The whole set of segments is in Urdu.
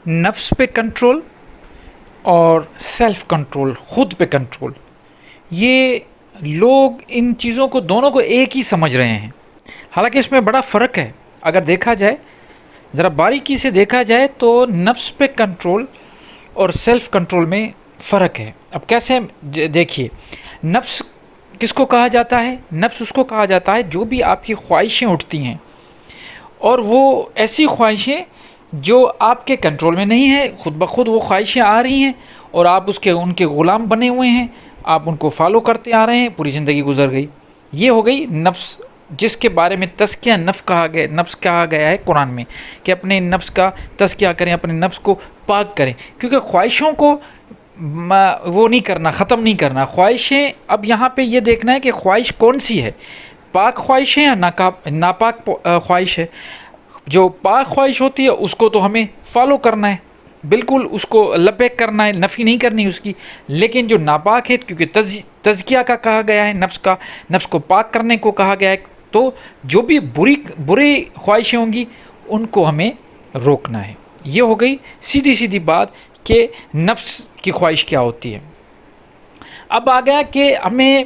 نفس پہ کنٹرول اور سیلف کنٹرول، خود پہ کنٹرول، یہ لوگ ان چیزوں کو دونوں کو ایک ہی سمجھ رہے ہیں، حالانکہ اس میں بڑا فرق ہے۔ اگر دیکھا جائے، ذرا باریکی سے دیکھا جائے تو نفس پہ کنٹرول اور سیلف کنٹرول میں فرق ہے۔ اب کیسے دیکھیے، نفس کس کو کہا جاتا ہے؟ نفس اس کو کہا جاتا ہے جو بھی آپ کی خواہشیں اٹھتی ہیں، اور وہ ایسی خواہشیں جو آپ کے کنٹرول میں نہیں ہیں، خود بخود وہ خواہشیں آ رہی ہیں اور آپ ان کے غلام بنے ہوئے ہیں، آپ ان کو فالو کرتے آ رہے ہیں، پوری زندگی گزر گئی۔ یہ ہو گئی نفس، جس کے بارے میں تزکیہ نفس کہا گیا ہے قرآن میں، کہ اپنے نفس کا تزکیہ کریں، اپنے نفس کو پاک کریں، کیونکہ خواہشوں کو وہ نہیں کرنا، ختم نہیں کرنا۔ خواہشیں، اب یہاں پہ یہ دیکھنا ہے کہ خواہش کون سی ہے، پاک خواہش ہے یا ناپاک خواہش ہے۔ جو پاک خواہش ہوتی ہے اس کو تو ہمیں فالو کرنا ہے، بالکل اس کو لبیک کرنا ہے، نفی نہیں کرنی اس کی۔ لیکن جو ناپاک ہے، کیونکہ تزکیہ کا کہا گیا ہے، نفس کو پاک کرنے کو کہا گیا ہے، تو جو بھی بری خواہشیں ہوں گی ان کو ہمیں روکنا ہے۔ یہ ہو گئی سیدھی بات کہ نفس کی خواہش کیا ہوتی ہے۔ اب آ گیا کہ ہمیں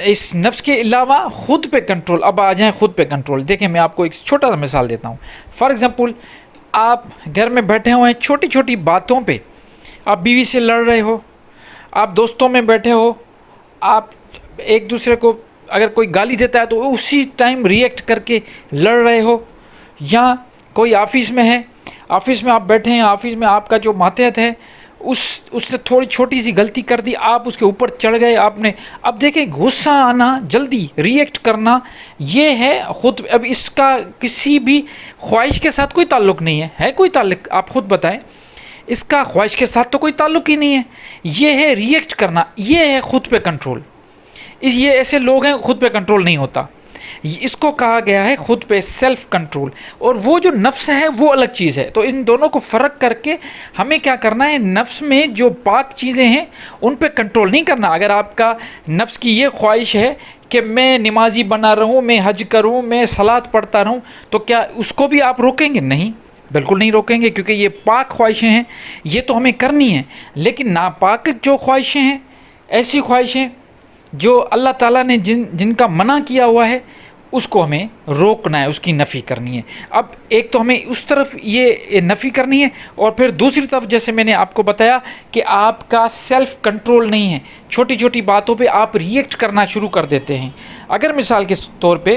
اس نفس کے علاوہ خود پہ کنٹرول۔ اب آ جائیں خود پہ کنٹرول۔ دیکھیں، میں آپ کو ایک چھوٹا سا مثال دیتا ہوں۔ فار ایگزامپل، آپ گھر میں بیٹھے ہوئے ہیں، چھوٹی باتوں پہ آپ بیوی سے لڑ رہے ہو، آپ دوستوں میں بیٹھے ہو، آپ ایک دوسرے کو اگر کوئی گالی دیتا ہے تو اسی ٹائم ری ایکٹ کر کے لڑ رہے ہو، یا کوئی آفس میں ہے، آفس میں آپ بیٹھے ہیں، آفس میں آپ کا جو ماتحت ہے اس نے تھوڑی چھوٹی سی غلطی کر دی، آپ اس کے اوپر چڑھ گئے، آپ نے، اب دیکھیں غصہ آنا، جلدی ری ایکٹ کرنا، یہ ہے خود۔ اب اس کا کسی بھی خواہش کے ساتھ کوئی تعلق نہیں ہے کوئی تعلق؟ آپ خود بتائیں، اس کا خواہش کے ساتھ تو کوئی تعلق ہی نہیں ہے۔ یہ ہے ری ایکٹ کرنا، یہ ہے خود پہ کنٹرول۔ یہ ایسے لوگ ہیں خود پہ کنٹرول نہیں ہوتا، اس کو کہا گیا ہے خود پہ سیلف کنٹرول، اور وہ جو نفس ہے وہ الگ چیز ہے۔ تو ان دونوں کو فرق کر کے ہمیں کیا کرنا ہے، نفس میں جو پاک چیزیں ہیں ان پہ کنٹرول نہیں کرنا۔ اگر آپ کا نفس کی یہ خواہش ہے کہ میں نمازی بنا رہوں، میں حج کروں، میں صلاۃ پڑھتا رہوں، تو کیا اس کو بھی آپ روکیں گے؟ نہیں، بالکل نہیں روکیں گے، کیونکہ یہ پاک خواہشیں ہیں، یہ تو ہمیں کرنی ہیں۔ لیکن ناپاک جو خواہشیں ہیں، ایسی خواہشیں جو اللہ تعالیٰ نے جن کا منع کیا ہوا ہے، اس کو ہمیں روکنا ہے، اس کی نفی کرنی ہے۔ اب ایک تو ہمیں اس طرف یہ نفی کرنی ہے، اور پھر دوسری طرف جیسے میں نے آپ کو بتایا کہ آپ کا سیلف کنٹرول نہیں ہے، چھوٹی باتوں پہ آپ ری ایکٹ کرنا شروع کر دیتے ہیں۔ اگر مثال کے طور پہ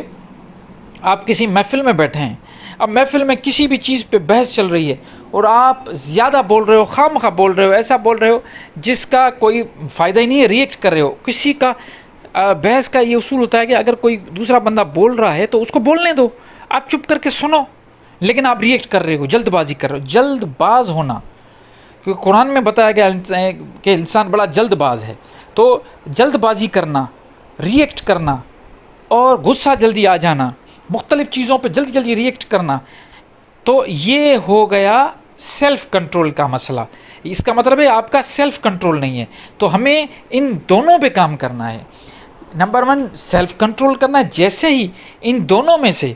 آپ کسی محفل میں بیٹھے ہیں، اب محفل میں کسی بھی چیز پہ بحث چل رہی ہے اور آپ زیادہ بول رہے ہو، خواہ بول رہے ہو، ایسا بول رہے ہو جس کا کوئی فائدہ ہی نہیں ہے، ری ایکٹ کر رہے ہو۔ کسی کا بحث کا یہ اصول ہوتا ہے کہ اگر کوئی دوسرا بندہ بول رہا ہے تو اس کو بولنے دو، آپ چپ کر کے سنو، لیکن آپ ری ایکٹ کر رہے ہو، جلد بازی کر رہے ہو۔ جلد باز ہونا، کیونکہ قرآن میں بتایا گیا کہ انسان بڑا جلد باز ہے، تو جلد بازی کرنا، ری ایکٹ کرنا، اور غصہ جلدی آ جانا، مختلف چیزوں پہ جلدی ری ایکٹ کرنا، تو یہ ہو گیا سیلف کنٹرول کا مسئلہ۔ اس کا مطلب ہے آپ کا سیلف کنٹرول نہیں ہے۔ تو ہمیں ان دونوں پہ کام کرنا ہے۔ نمبر 1 سیلف کنٹرول کرنا ہے، جیسے ہی ان دونوں میں سے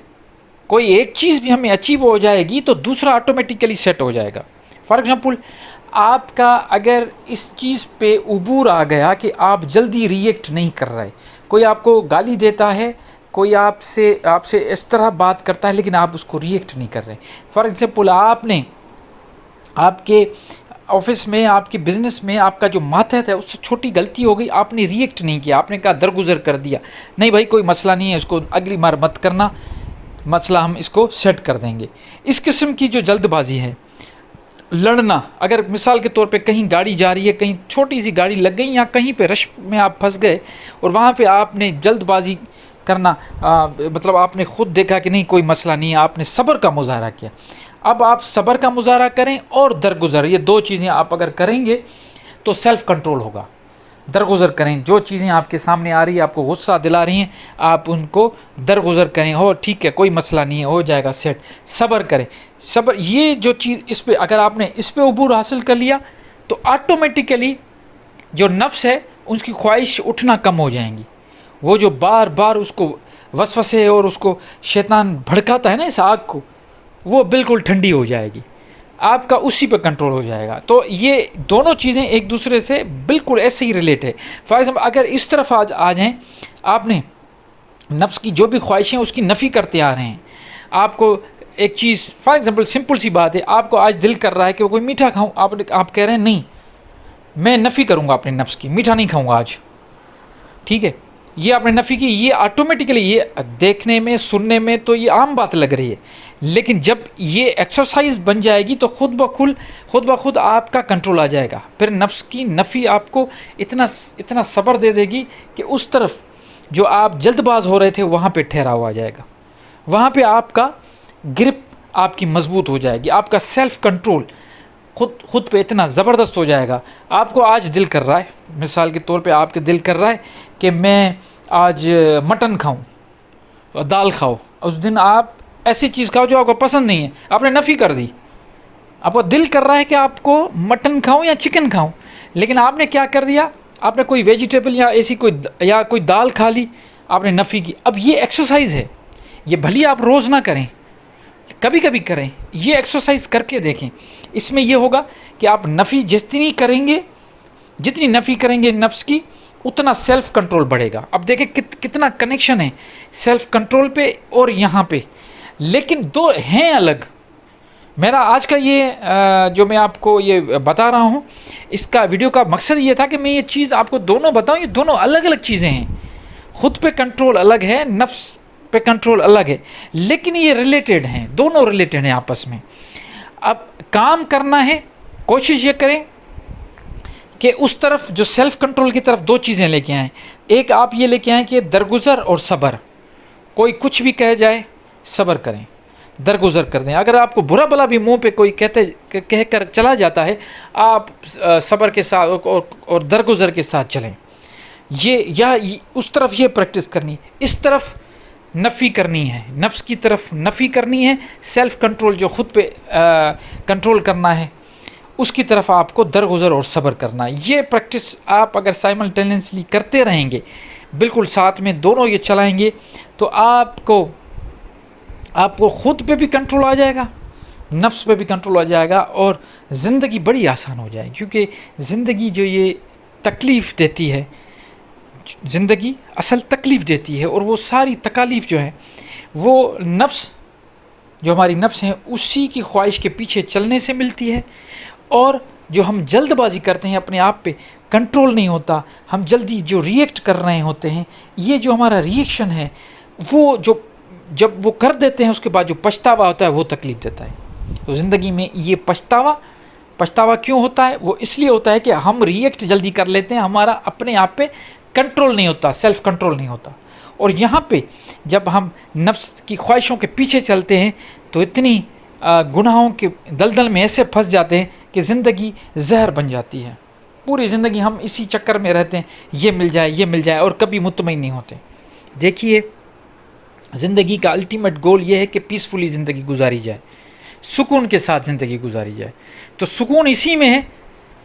کوئی ایک چیز بھی ہمیں اچیو ہو جائے گی تو دوسرا آٹومیٹیکلی سیٹ ہو جائے گا۔ فار ایگزامپل، آپ کا اگر اس چیز پہ عبور آ گیا کہ آپ جلدی ری ایکٹ نہیں کر رہے، کوئی آپ کو گالی دیتا ہے، کوئی آپ سے اس طرح بات کرتا ہے، لیکن آپ اس کو ری ایکٹ نہیں کر رہے۔ فار ایگزامپل، آپ کے آفس میں، آپ کے بزنس میں آپ کا جو ماتحت ہے اس سے چھوٹی غلطی ہو گئی، آپ نے ری ایکٹ نہیں کیا، آپ نے کہا درگزر کر دیا، نہیں بھائی کوئی مسئلہ نہیں ہے، اس کو اگلی بار مت کرنا، مسئلہ ہم اس کو سیٹ کر دیں گے۔ اس قسم کی جو جلد بازی ہے، لڑنا، اگر مثال کے طور پہ کہیں گاڑی جا رہی ہے، کہیں چھوٹی سی گاڑی لگ گئی، یا کہیں پہ رش میں آپ پھنس گئے اور وہاں پہ آپ نے جلد بازی کرنا، مطلب آپ نے خود دیکھا کہ نہیں کوئی مسئلہ نہیں ہے، آپ نے صبر کا مظاہرہ کیا۔ اب آپ صبر کا مظاہرہ کریں اور درگزر، یہ دو چیزیں آپ اگر کریں گے تو سیلف کنٹرول ہوگا۔ درگزر کریں، جو چیزیں آپ کے سامنے آ رہی ہیں، آپ کو غصہ دلا رہی ہیں، آپ ان کو درگزر کریں، ہو ٹھیک ہے کوئی مسئلہ نہیں ہے، ہو جائے گا سیٹ۔ صبر کریں، صبر، یہ جو چیز اس پہ اگر آپ نے اس پہ عبور حاصل کر لیا تو آٹومیٹیکلی جو نفس ہے اس کی خواہش اٹھنا کم ہو جائیں گی۔ وہ جو بار بار اس کو وسوسے اور اس کو شیطان بھڑکاتا ہے نا اس آگ کو، وہ بالکل ٹھنڈی ہو جائے گی۔ آپ کا اسی پہ کنٹرول ہو جائے گا. تو یہ دونوں چیزیں ایک دوسرے سے بالکل ایسے ہی ریلیٹ ہے. فار ایگزامپل اگر اس طرف آ جائیں, آپ نے نفس کی جو بھی خواہشیں اس کی نفی کرتے آ رہے ہیں. آپ کو ایک چیز, فار ایگزامپل سمپل سی بات ہے, آپ کو آج دل کر رہا ہے کہ وہ کوئی میٹھا کھاؤں, آپ کہہ رہے ہیں نہیں میں نفی کروں گا اپنے نفس کی, میٹھا نہیں کھاؤں گا آج, ٹھیک ہے. یہ آپ نے نفی کی, یہ آٹومیٹیکلی, یہ دیکھنے میں سننے میں تو یہ عام بات لگ رہی ہے, لیکن جب یہ ایکسرسائز بن جائے گی تو خود بخود آپ کا کنٹرول آ جائے گا. پھر نفس کی نفی آپ کو اتنا صبر دے دے گی کہ اس طرف جو آپ جلد باز ہو رہے تھے وہاں پہ ٹھہراؤ آ جائے گا, وہاں پہ آپ کا گرپ آپ کی مضبوط ہو جائے گی, آپ کا سیلف کنٹرول خود پہ اتنا زبردست ہو جائے گا. آپ کو آج دل کر رہا ہے, مثال کے طور پہ آپ کے دل کر رہا ہے کہ میں آج مٹن کھاؤں, دال کھاؤ, اس دن آپ ایسی چیز کھاؤ جو آپ کو پسند نہیں ہے, آپ نے نفی کر دی. آپ کو دل کر رہا ہے کہ آپ کو مٹن کھاؤں یا چکن کھاؤں, لیکن آپ نے کیا کر دیا, آپ نے کوئی ویجیٹیبل یا ایسی کوئی دال کھا لی, آپ نے نفی کی. اب یہ ایکسرسائز ہے, یہ بھلی آپ روز نہ کریں, کبھی کبھی کریں, یہ ایکسرسائز کر کے دیکھیں. اس میں یہ ہوگا کہ آپ نفی جتنی نفی کریں گے نفس کی, اتنا سیلف کنٹرول بڑھے گا. اب دیکھیں کتنا کنیکشن ہے سیلف کنٹرول پہ اور یہاں پہ, لیکن دو ہیں الگ. میرا آج کا یہ جو میں آپ کو یہ بتا رہا ہوں, اس کا ویڈیو کا مقصد یہ تھا کہ میں یہ چیز آپ کو دونوں بتاؤں. یہ دونوں الگ الگ چیزیں ہیں, خود پہ کنٹرول الگ ہے, نفس پہ کنٹرول الگ ہے, لیکن یہ ریلیٹڈ ہیں, دونوں ریلیٹڈ ہیں آپس میں. اب کام کرنا ہے, کوشش یہ کریں کہ اس طرف جو سیلف کنٹرول کی طرف دو چیزیں لے کے آئیں. ایک آپ یہ لے کے آئیں کہ درگزر اور صبر. کوئی کچھ بھی کہہ جائے صبر کریں, درگزر کر دیں. اگر آپ کو برا بلا بھی منہ پہ کوئی کہہ کر چلا جاتا ہے, آپ صبر کے ساتھ اور درگزر کے ساتھ چلیں. اس طرف یہ پریکٹس کرنی, اس طرف نفی کرنی ہے, نفس کی طرف نفی کرنی ہے, سیلف کنٹرول جو خود پہ کنٹرول کرنا ہے اس کی طرف آپ کو درگزر اور صبر کرنا ہے. یہ پریکٹس آپ اگر سائملٹینیسلی کرتے رہیں گے, بالکل ساتھ میں دونوں یہ چلائیں گے, تو آپ کو خود پہ بھی کنٹرول آ جائے گا, نفس پہ بھی کنٹرول آ جائے گا, اور زندگی بڑی آسان ہو جائے گی. کیونکہ زندگی جو یہ تکلیف دیتی ہے, زندگی اصل تکلیف دیتی ہے, اور وہ ساری تکالیف جو ہیں وہ نفس, جو ہماری نفس ہیں, اسی کی خواہش کے پیچھے چلنے سے ملتی ہے. اور جو ہم جلد بازی کرتے ہیں, اپنے آپ پہ کنٹرول نہیں ہوتا, ہم جلدی جو ریئیکٹ کر رہے ہوتے ہیں, یہ جو ہمارا ریئیکشن ہے وہ جب وہ کر دیتے ہیں اس کے بعد جو پچھتاوا ہوتا ہے وہ تکلیف دیتا ہے. تو زندگی میں یہ پچھتاوا کیوں ہوتا ہے؟ وہ اس لیے ہوتا ہے کہ ہم ریئیکٹ جلدی کر لیتے ہیں, ہمارا اپنے آپ پہ کنٹرول نہیں ہوتا, سیلف کنٹرول نہیں ہوتا. اور یہاں پہ جب ہم نفس کی خواہشوں کے پیچھے چلتے ہیں تو اتنی گناہوں کے دلدل میں ایسے پھنس جاتے ہیں کہ زندگی زہر بن جاتی ہے. پوری زندگی ہم اسی چکر میں رہتے ہیں, یہ مل جائے, اور کبھی مطمئن نہیں ہوتے. دیکھیے, زندگی کا الٹیمیٹ گول یہ ہے کہ پیسفلی زندگی گزاری جائے, سکون کے ساتھ زندگی گزاری جائے. تو سکون اسی میں ہے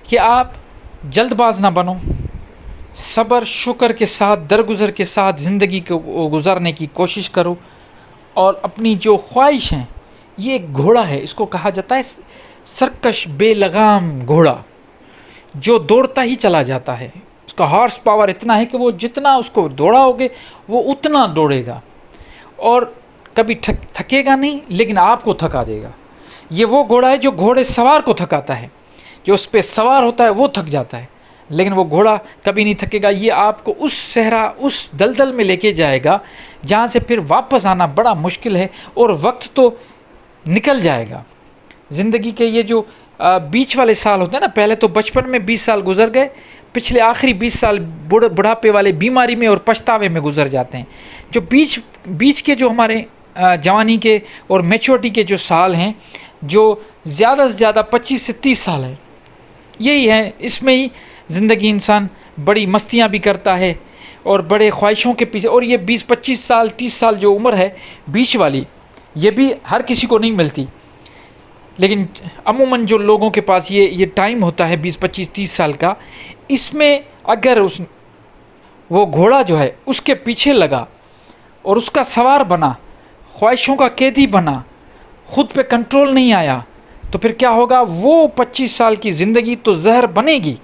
کہ آپ جلد باز نہ بنو, صبر شکر کے ساتھ, درگزر کے ساتھ زندگی کو گزارنے کی کوشش کرو. اور اپنی جو خواہش ہیں, یہ ایک گھوڑا ہے, اس کو کہا جاتا ہے سرکش بے لگام گھوڑا, جو دوڑتا ہی چلا جاتا ہے. اس کا ہارس پاور اتنا ہے کہ وہ جتنا اس کو دوڑاؤ گے وہ اتنا دوڑے گا, اور کبھی تھکے گا نہیں, لیکن آپ کو تھکا دے گا. یہ وہ گھوڑا ہے جو گھوڑے سوار کو تھکاتا ہے, جو اس پہ سوار ہوتا ہے وہ تھک جاتا ہے, لیکن وہ گھوڑا کبھی نہیں تھکے گا. یہ آپ کو اس صحرا, اس دلدل میں لے کے جائے گا جہاں سے پھر واپس آنا بڑا مشکل ہے, اور وقت تو نکل جائے گا. زندگی کے یہ جو بیچ والے سال ہوتے ہیں نا, پہلے تو بچپن میں 20 سال گزر گئے, پچھلے آخری 20 سال بڑھاپے والے بیماری میں اور پچھتاوے میں گزر جاتے ہیں. جو بیچ کے جو ہمارے جوانی کے اور میچورٹی کے جو سال ہیں, جو زیادہ سے زیادہ 25 سے 30 سال ہیں, یہی ہے. اس میں ہی زندگی انسان بڑی مستیاں بھی کرتا ہے اور بڑے خواہشوں کے پیچھے. اور یہ 20-25 سال 30 سال جو عمر ہے بیچ والی, یہ بھی ہر کسی کو نہیں ملتی, لیکن عموماً جو لوگوں کے پاس یہ ٹائم ہوتا ہے 20-25-30 سال کا, اس میں اگر وہ گھوڑا جو ہے اس کے پیچھے لگا اور اس کا سوار بنا, خواہشوں کا قیدی بنا, خود پہ کنٹرول نہیں آیا, تو پھر کیا ہوگا؟ وہ 25 سال کی زندگی تو زہر بنے گی،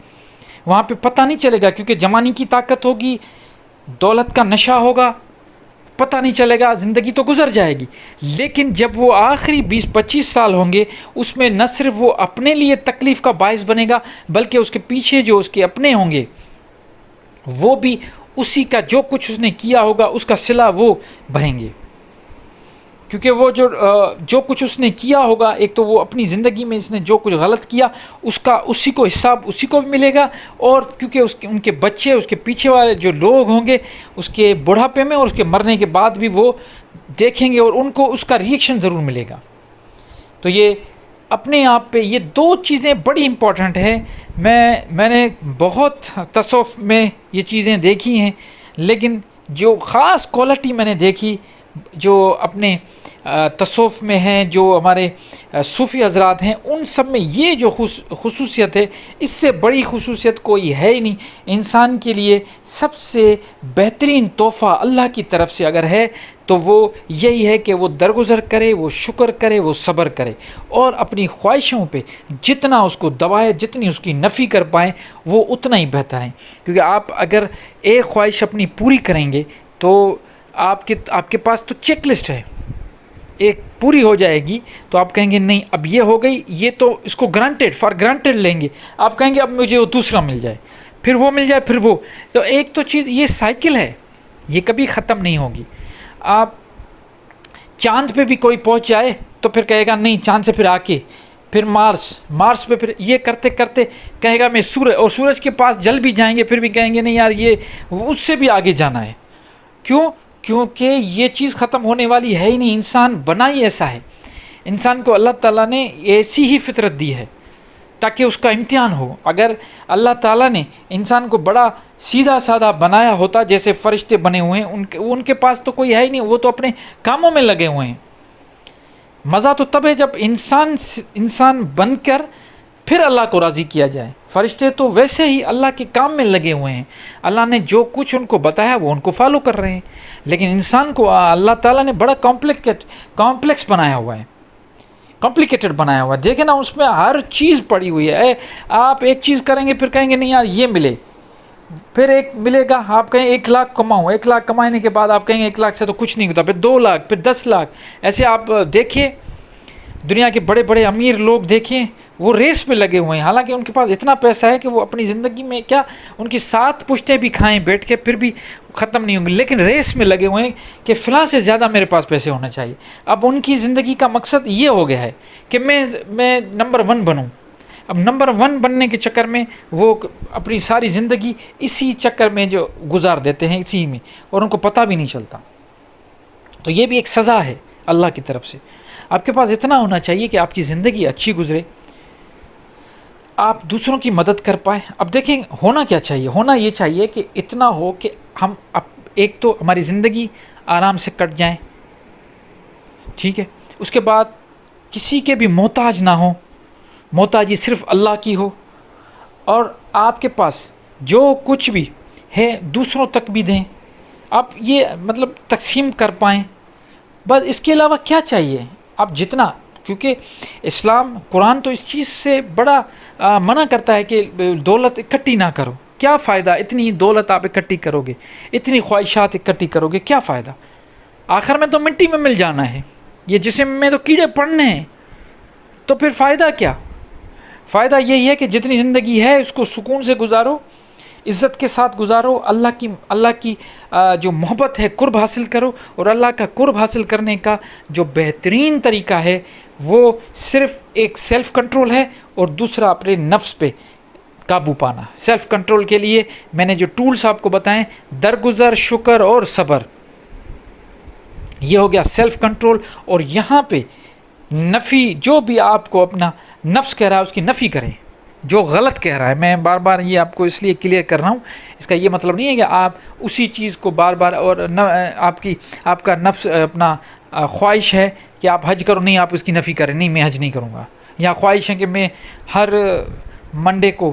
وہاں پہ پتہ نہیں چلے گا، کیونکہ جوانی کی طاقت ہوگی، دولت کا نشہ ہوگا، پتہ نہیں چلے گا، زندگی تو گزر جائے گی۔ لیکن جب وہ آخری 20-25 سال ہوں گے، اس میں نہ صرف وہ اپنے لیے تکلیف کا باعث بنے گا، بلکہ اس کے پیچھے جو اس کے اپنے ہوں گے وہ بھی اسی کا جو کچھ اس نے کیا ہوگا اس کا صلہ وہ بھریں گے، کیونکہ وہ جو کچھ اس نے کیا ہوگا، ایک تو وہ اپنی زندگی میں اس نے جو کچھ غلط کیا اس کا اسی کو حساب اسی کو بھی ملے گا، اور کیونکہ ان کے بچے، اس کے پیچھے والے جو لوگ ہوں گے، اس کے بڑھاپے میں اور اس کے مرنے کے بعد بھی وہ دیکھیں گے اور ان کو اس کا ریئیکشن ضرور ملے گا۔ تو یہ اپنے آپ پہ یہ دو چیزیں بڑی امپورٹنٹ ہیں۔ میں نے بہت تصوف میں یہ چیزیں دیکھی ہیں، لیکن جو خاص کوالٹی میں نے دیکھی جو اپنے تصوف میں ہیں، جو ہمارے صوفی حضرات ہیں، ان سب میں یہ جو خصوصیت ہے، اس سے بڑی خصوصیت کوئی ہے ہی نہیں۔ انسان کے لیے سب سے بہترین تحفہ اللہ کی طرف سے اگر ہے تو وہ یہی ہے کہ وہ درگزر کرے، وہ شکر کرے، وہ صبر کرے، اور اپنی خواہشوں پہ جتنا اس کو دبائے، جتنی اس کی نفی کر پائیں، وہ اتنا ہی بہتر ہے۔ کیونکہ آپ اگر ایک خواہش اپنی پوری کریں گے تو آپ کے پاس تو چیک لسٹ ہے، ایک پوری ہو جائے گی تو آپ کہیں گے نہیں اب یہ ہو گئی، یہ تو اس کو فار گرانٹیڈ لیں گے، آپ کہیں گے اب مجھے وہ دوسرا مل جائے، پھر وہ مل جائے، پھر وہ، تو ایک تو چیز یہ سائیکل ہے، یہ کبھی ختم نہیں ہوگی۔ آپ چاند پہ بھی کوئی پہنچ جائے تو پھر کہے گا نہیں چاند سے پھر آ کے پھر مارس پہ، پھر یہ کرتے کرتے کہے گا میں سورج کے پاس جل بھی جائیں گے، پھر بھی کہیں گے نہیں یار یہ اس سے بھی آگے جانا ہے۔ کیوں؟ کیونکہ یہ چیز ختم ہونے والی ہے ہی نہیں، انسان بنا ہی ایسا ہے۔ انسان کو اللہ تعالیٰ نے ایسی ہی فطرت دی ہے تاکہ اس کا امتحان ہو۔ اگر اللہ تعالیٰ نے انسان کو بڑا سیدھا سادہ بنایا ہوتا جیسے فرشتے بنے ہوئے ہیں، ان کے پاس تو کوئی ہے ہی نہیں، وہ تو اپنے کاموں میں لگے ہوئے ہیں۔ مزہ تو تب ہے جب انسان بن کر پھر اللہ کو راضی کیا جائے۔ فرشتے تو ویسے ہی اللہ کے کام میں لگے ہوئے ہیں، اللہ نے جو کچھ ان کو بتایا وہ ان کو فالو کر رہے ہیں، لیکن انسان کو اللہ تعالیٰ نے بڑا کمپلیکس بنایا ہوا ہے، کمپلیکیٹڈ بنایا ہوا ہے۔ دیکھیں نا اس میں ہر چیز پڑی ہوئی ہے۔ آپ ایک چیز کریں گے پھر کہیں گے نہیں یار یہ ملے، پھر ایک ملے گا، آپ کہیں 1 لاکھ کماؤں، 1 لاکھ کمانے کے بعد آپ کہیں گے 1 لاکھ سے تو کچھ نہیں ہوتا، پھر 2 لاکھ، پھر 10 لاکھ، ایسے آپ دیکھیے دنیا کے بڑے بڑے امیر لوگ دیکھیں، وہ ریس میں لگے ہوئے ہیں، حالانکہ ان کے پاس اتنا پیسہ ہے کہ وہ اپنی زندگی میں کیا ان کی 7 پشتیں بھی کھائیں بیٹھ کے پھر بھی ختم نہیں ہوں گے، لیکن ریس میں لگے ہوئے ہیں کہ فلاں سے زیادہ میرے پاس پیسے ہونا چاہیے۔ اب ان کی زندگی کا مقصد یہ ہو گیا ہے کہ میں نمبر 1 بنوں۔ اب نمبر 1 بننے کے چکر میں وہ اپنی ساری زندگی اسی چکر میں جو گزار دیتے ہیں، اسی میں، اور ان کو پتہ بھی نہیں چلتا۔ تو یہ بھی ایک سزا ہے اللہ کی طرف سے۔ آپ کے پاس اتنا ہونا چاہیے کہ آپ کی زندگی اچھی گزرے، آپ دوسروں کی مدد کر پائیں۔ اب دیکھیں ہونا کیا چاہیے، ہونا یہ چاہیے کہ اتنا ہو کہ ہم ایک تو ہماری زندگی آرام سے کٹ جائیں، ٹھیک ہے، اس کے بعد کسی کے بھی محتاج نہ ہو، محتاجی صرف اللہ کی ہو، اور آپ کے پاس جو کچھ بھی ہے دوسروں تک بھی دیں، آپ یہ مطلب تقسیم کر پائیں۔ بس اس کے علاوہ کیا چاہیے؟ آپ جتنا، کیونکہ اسلام قرآن تو اس چیز سے بڑا منع کرتا ہے کہ دولت اکٹھی نہ کرو، کیا فائدہ، اتنی دولت آپ اکٹھی کرو گے، اتنی خواہشات اکٹھی کرو گے، کیا فائدہ، آخر میں تو مٹی میں مل جانا ہے، یہ جسم میں تو کیڑے پڑنے ہیں، تو پھر فائدہ کیا؟ فائدہ یہی ہے کہ جتنی زندگی ہے اس کو سکون سے گزارو، عزت کے ساتھ گزارو، اللہ کی جو محبت ہے قرب حاصل کرو، اور اللہ کا قرب حاصل کرنے کا جو بہترین طریقہ ہے وہ صرف ایک سیلف کنٹرول ہے، اور دوسرا اپنے نفس پہ قابو پانا۔ سیلف کنٹرول کے لیے میں نے جو ٹولز آپ کو بتائیں، درگزر، شکر اور صبر، یہ ہو گیا سیلف کنٹرول۔ اور یہاں پہ نفی، جو بھی آپ کو اپنا نفس کہہ رہا ہے اس کی نفی کریں، جو غلط کہہ رہا ہے۔ میں بار بار یہ آپ کو اس لیے کلیئر کر رہا ہوں، اس کا یہ مطلب نہیں ہے کہ آپ اسی چیز کو بار بار، اور آپ کا نفس اپنا خواہش ہے کہ آپ حج کرو، نہیں آپ اس کی نفی کریں، نہیں میں حج نہیں کروں گا، یا خواہش ہے کہ میں ہر منڈے کو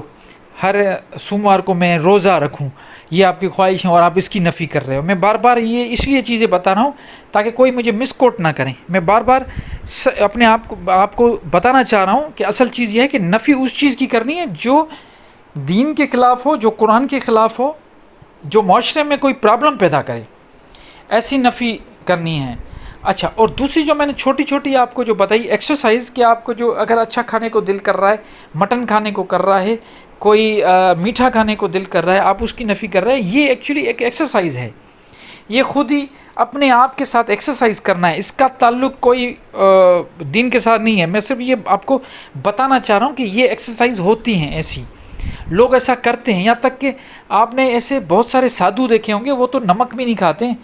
ہر سوموار کو میں روزہ رکھوں، یہ آپ کی خواہش ہے اور آپ اس کی نفی کر رہے ہو. میں بار بار یہ اس لیے چیزیں بتا رہا ہوں تاکہ کوئی مجھے مس کوٹ نہ کریں. میں بار بار اپنے آپ کو بتانا چاہ رہا ہوں کہ اصل چیز یہ ہے کہ نفی اس چیز کی کرنی ہے جو دین کے خلاف ہو، جو قرآن کے خلاف ہو، جو معاشرے میں کوئی پرابلم پیدا کرے، ایسی نفی کرنی ہے. اچھا، اور دوسری جو میں نے چھوٹی چھوٹی آپ کو جو بتائی ایکسرسائز، کہ آپ کو جو اگر اچھا کھانے کو دل کر رہا ہے، مٹن کھانے کو کر رہا ہے، کوئی میٹھا کھانے کو دل کر رہا ہے، آپ اس کی نفی کر رہے ہیں، یہ ایکچولی ایک ایکسرسائز ہے. یہ خود ہی اپنے آپ کے ساتھ ایکسرسائز کرنا ہے. اس کا تعلق کوئی دین کے ساتھ نہیں ہے. میں صرف یہ آپ کو بتانا چاہ رہا ہوں کہ یہ ایکسرسائز ہوتی ہیں، ایسی لوگ ایسا کرتے ہیں. یہاں تک کہ آپ نے ایسے بہت سارے سادھو دیکھے ہوں گے، وہ تو نمک بھی نہیں کھاتے ہیں،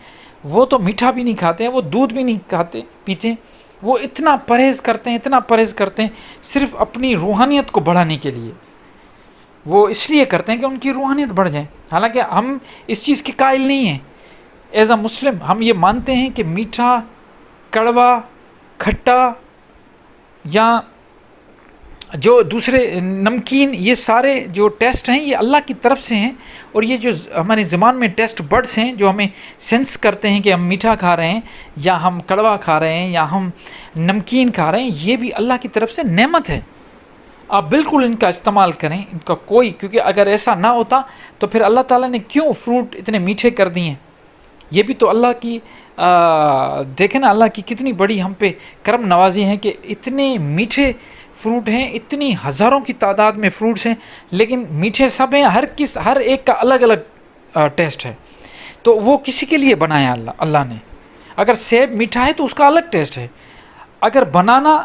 وہ تو میٹھا بھی نہیں کھاتے ہیں، وہ دودھ بھی نہیں کھاتے پیتے ہیں، وہ اتنا پرہیز کرتے ہیں، اتنا پرہیز کرتے ہیں صرف اپنی روحانیت کو بڑھانے کے لیے. وہ اس لیے کرتے ہیں کہ ان کی روحانیت بڑھ جائے. حالانکہ ہم اس چیز کے قائل نہیں ہیں. ایز اے مسلم ہم یہ مانتے ہیں کہ میٹھا، کڑوا، کھٹا یا جو دوسرے نمکین، یہ سارے جو ٹیسٹ ہیں یہ اللہ کی طرف سے ہیں. اور یہ جو ہمارے زبان میں ٹیسٹ بڈس ہیں جو ہمیں سینس کرتے ہیں کہ ہم میٹھا کھا رہے ہیں یا ہم کڑوا کھا رہے ہیں یا ہم نمکین کھا رہے ہیں، یہ بھی اللہ کی طرف سے نعمت ہے. آپ بالکل ان کا استعمال کریں، ان کا کوئی، کیونکہ اگر ایسا نہ ہوتا تو پھر اللہ تعالیٰ نے کیوں فروٹ اتنے میٹھے کر دیے ہیں؟ یہ بھی تو اللہ کی دیکھیں نا، اللہ کی کتنی بڑی ہم پہ کرم نوازی ہیں کہ اتنے میٹھے فروٹ ہیں، اتنی ہزاروں کی تعداد میں فروٹس ہیں، لیکن میٹھے سب ہیں. ہر ایک کا الگ الگ ٹیسٹ ہے. تو وہ کسی کے لیے بنایا اللہ نے. اگر سیب میٹھا ہے تو اس کا الگ ٹیسٹ ہے، اگر بنانا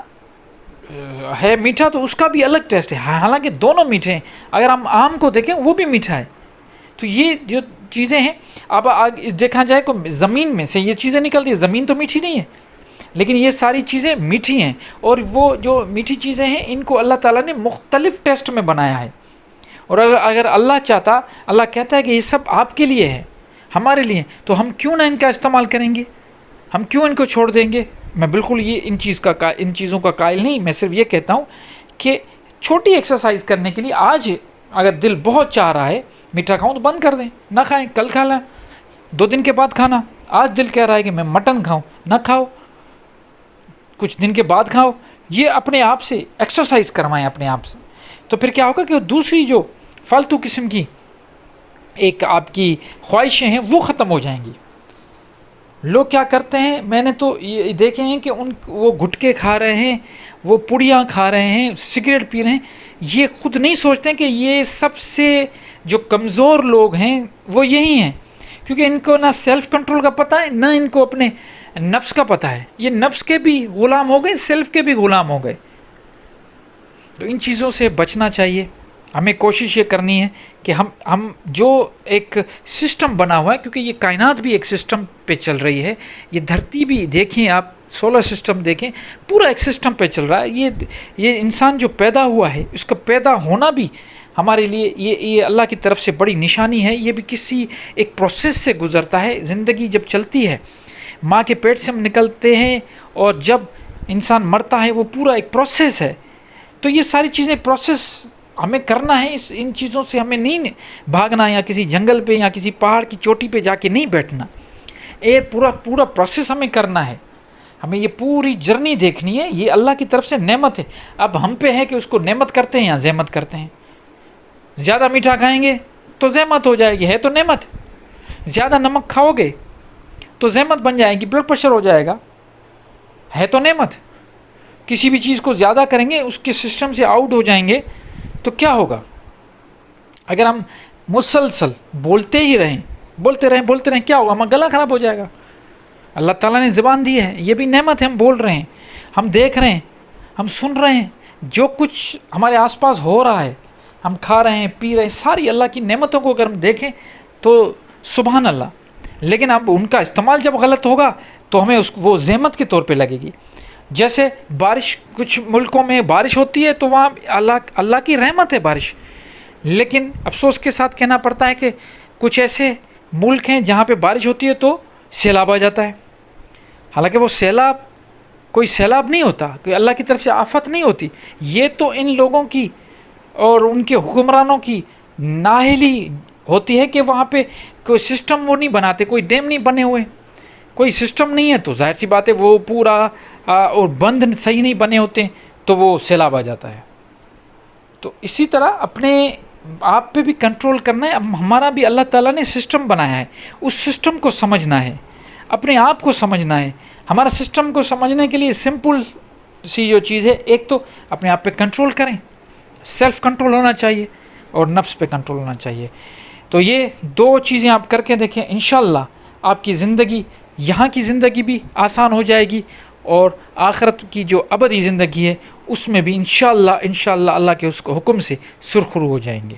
ہے میٹھا تو اس کا بھی الگ ٹیسٹ ہے، حالانکہ دونوں میٹھے ہیں. اگر ہم آم کو دیکھیں وہ بھی میٹھا ہے. تو یہ جو چیزیں ہیں، اب دیکھا جائے تو زمین میں سے یہ چیزیں نکلتی ہیں. زمین تو میٹھی نہیں ہے، لیکن یہ ساری چیزیں میٹھی ہیں. اور وہ جو میٹھی چیزیں ہیں ان کو اللہ تعالیٰ نے مختلف ٹیسٹ میں بنایا ہے. اور اگر اللہ چاہتا، اللہ کہتا ہے کہ یہ سب آپ کے لیے ہے، ہمارے لیے، تو ہم کیوں نہ ان کا استعمال کریں گے؟ ہم کیوں ان کو چھوڑ دیں گے؟ میں بالکل یہ ان چیزوں کا قائل نہیں. میں صرف یہ کہتا ہوں کہ چھوٹی ایکسرسائز کرنے کے لیے آج اگر دل بہت چاہ رہا ہے میٹھا کھاؤں تو بند کر دیں، نہ کھائیں، کل کھا لیں، 2 دن کے بعد کھانا. آج دل کہہ رہا ہے کہ میں مٹن کھاؤں، نہ کھاؤ، کچھ دن کے بعد کھاؤ. یہ اپنے آپ سے ایکسرسائز کروائیں اپنے آپ سے. تو پھر کیا ہوگا کہ دوسری جو فالتو قسم کی ایک آپ کی خواہشیں ہیں وہ ختم ہو جائیں گی. لوگ کیا کرتے ہیں، میں نے تو یہ دیکھے ہیں کہ وہ گٹکے کھا رہے ہیں، وہ پوڑیاں کھا رہے ہیں، سگریٹ پی رہے ہیں. یہ خود نہیں سوچتے کہ یہ سب سے جو کمزور لوگ ہیں وہ یہی ہیں، کیونکہ ان کو نہ سیلف کنٹرول کا پتہ ہے، نہ ان کو اپنے نفس کا پتہ ہے. یہ نفس کے بھی غلام ہو گئے، سیلف کے بھی غلام ہو گئے. تو ان چیزوں سے بچنا چاہیے. ہمیں کوشش یہ کرنی ہے کہ ہم جو ایک سسٹم بنا ہوا ہے، کیونکہ یہ کائنات بھی ایک سسٹم پہ چل رہی ہے. یہ دھرتی بھی دیکھیں، آپ سولر سسٹم دیکھیں، پورا ایک سسٹم پہ چل رہا ہے. یہ انسان جو پیدا ہوا ہے، اس کا پیدا ہونا بھی ہمارے لیے یہ اللہ کی طرف سے بڑی نشانی ہے. یہ بھی کسی ایک پروسیس سے گزرتا ہے. زندگی جب چلتی ہے، ماں کے پیٹ سے ہم نکلتے ہیں اور جب انسان مرتا ہے، وہ پورا ایک پروسیس ہے. تو یہ ساری چیزیں پروسیس ہمیں کرنا ہے. ان چیزوں سے ہمیں نہیں بھاگنا، یا کسی جنگل پہ یا کسی پہاڑ کی چوٹی پہ جا کے نہیں بیٹھنا. پورا پروسیس ہمیں کرنا ہے. ہمیں یہ پوری جرنی دیکھنی ہے. یہ اللہ کی طرف سے نعمت ہے. اب ہم پہ ہے کہ اس کو نعمت کرتے ہیں یا زحمت کرتے ہیں. زیادہ میٹھا کھائیں گے تو زحمت ہو جائے گی، ہے تو نعمت. زیادہ نمک کھاؤ گے تو زحمت بن جائے گی، بلڈ پریشر ہو جائے گا، ہے تو نعمت. کسی بھی چیز کو زیادہ کریں گے، اس کے سسٹم سے آؤٹ ہو جائیں گے تو کیا ہوگا؟ اگر ہم مسلسل بولتے رہیں کیا ہوگا؟ ہمارا گلا خراب ہو جائے گا. اللہ تعالیٰ نے زبان دی ہے، یہ بھی نعمت ہے. ہم بول رہے ہیں، ہم دیکھ رہے ہیں، ہم سن رہے ہیں، جو کچھ ہمارے آس پاس ہو رہا ہے، ہم کھا رہے ہیں، پی رہے ہیں، ساری اللہ کی نعمتوں کو اگر ہم دیکھیں تو سبحان اللہ. لیکن اب ان کا استعمال جب غلط ہوگا تو ہمیں وہ زحمت کے طور پہ لگے گی. جیسے بارش، کچھ ملکوں میں بارش ہوتی ہے تو وہاں اللہ کی رحمت ہے بارش، لیکن افسوس کے ساتھ کہنا پڑتا ہے کہ کچھ ایسے ملک ہیں جہاں پہ بارش ہوتی ہے تو سیلاب آ جاتا ہے. حالانکہ وہ سیلاب کوئی سیلاب نہیں ہوتا، کوئی اللہ کی طرف سے آفت نہیں ہوتی. یہ تو ان لوگوں کی اور ان کے حکمرانوں کی نااہلی ہوتی ہے کہ وہاں پہ کوئی سسٹم وہ نہیں بناتے، کوئی ڈیم نہیں بنے ہوئے، کوئی سسٹم نہیں ہے، تو ظاہر سی بات ہے وہ پورا اور بند صحیح نہیں بنے ہوتے تو وہ سیلاب آ جاتا ہے۔ تو اسی طرح اپنے آپ پہ بھی کنٹرول کرنا ہے۔ اب ہمارا بھی اللہ تعالیٰ نے سسٹم بنایا ہے، اس سسٹم کو سمجھنا ہے، اپنے آپ کو سمجھنا ہے۔ ہمارا سسٹم کو سمجھنے کے لیے سمپل سی جو چیز ہے، ایک تو اپنے آپ پہ کنٹرول کریں، سیلف کنٹرول ہونا چاہیے، اور نفس پہ کنٹرول ہونا چاہیے۔ تو یہ دو چیزیں آپ کر کے دیکھیں، انشاءاللہ آپ کی زندگی، یہاں کی زندگی بھی آسان ہو جائے گی، اور آخرت کی جو ابدی زندگی ہے اس میں بھی انشاءاللہ اللہ کے اس کو حکم سے سرخرو ہو جائیں گے۔